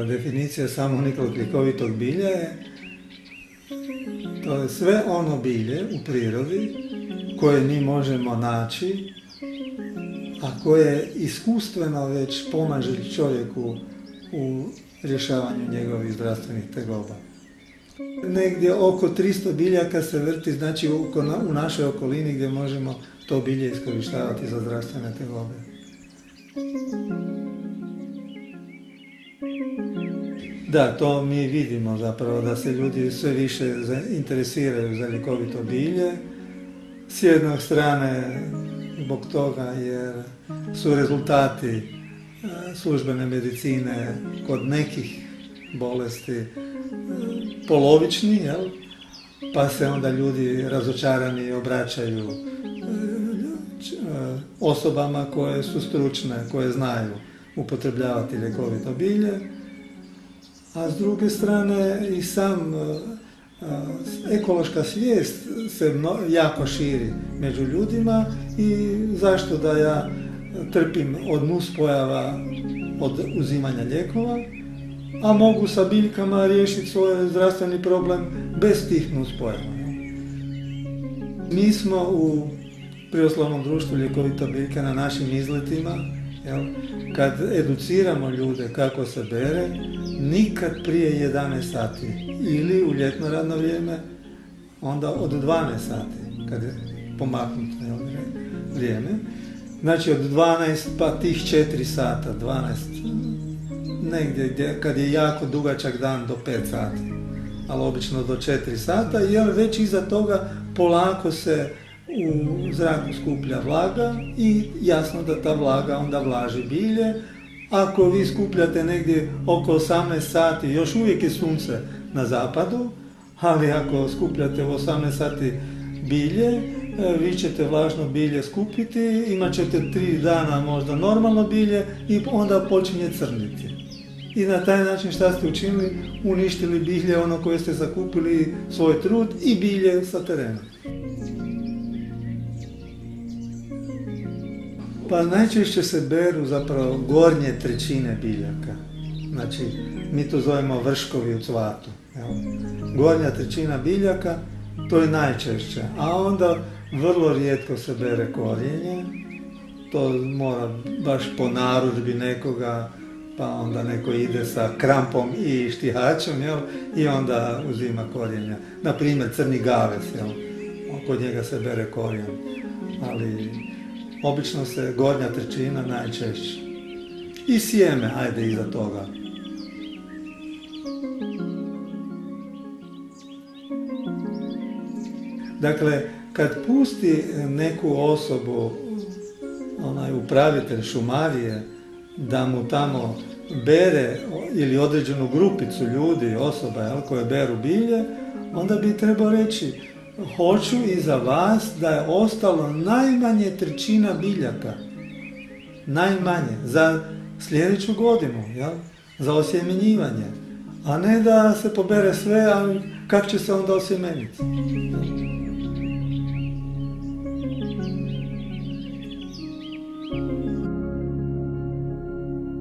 Definicija samoniklog ljekovitog bilja je to je sve ono bilje u prirodi koje mi možemo naći, a koje iskustveno već pomaže čovjeku u rješavanju njegovih zdravstvenih tegoba. Negdje oko 300 biljaka se vrti, znači u našoj okolini gdje možemo to bilje iskorištavati za zdravstvene tegobe. Da, to mi vidimo zapravo, da se ljudi sve više interesiraju za ljekovito bilje. S jedne strane zbog toga jer su rezultati službene medicine kod nekih bolesti polovični, jel? Pa se onda ljudi razočarani obraćaju osobama koje su stručne, koje znaju upotrebljavati ljekovito bilje. A s druge strane i sam ekološka svijest se jako širi među ljudima i zašto da ja trpim od nuspojava od uzimanja lijekova, a mogu sa biljkama riješiti svoj zdravstveni problem bez tih nuspojava. Mi smo u Prirodoslovnom društvu Ljekovita biljka na našim izletima, kad educiramo ljude kako se bere, nikad prije 11 sati ili u ljetno radno vrijeme, onda od 12 sati, kad je pomaknuto vrijeme. Znači od 12 pa tih 4 sata, 12, negdje kad je jako dugačak dan do 5 sati, ali obično do 4 sata, jer već iza toga polako se u zraku skuplja vlaga i jasno da ta vlaga onda vlaži bilje. Ako vi skupljate negdje oko 18 sati, još uvijek je sunce na zapadu, ali ako skupljate u 18 sati bilje, vi ćete vlažno bilje skupiti, imat ćete 3 dana možda normalno bilje i onda počinje crniti. I na taj način šta ste učinili? Uništili bilje ono koje ste zakupili svoj trud i bilje sa terena. Pa najčešće se beru zapravo gornje trećine biljaka. Znači, mi to zovemo vrškovi u cvatu. Gornja trećina biljaka, to je najčešće. A onda vrlo rijetko se bere korijenje. To mora baš po narudžbi nekoga, pa onda neko ide sa krampom i štihačom, i onda uzima korijenja. Naprimjer, crni gavec, kod njega se bere korijen. Ali obično se gornja trećina najčešće. I sjeme, ajde iza toga. Dakle, kad pusti neku osobu, onaj upravitelj šumarije, da mu tamo bere ili određenu grupicu ljudi, osoba koje beru bilje, onda bi trebao reći: hoću i za vas da je ostalo najmanje trećina biljaka. Najmanje. Za sljedeću godinu, za osjemenjivanje. A ne da se pobere sve, a kako će se onda osjemeniti.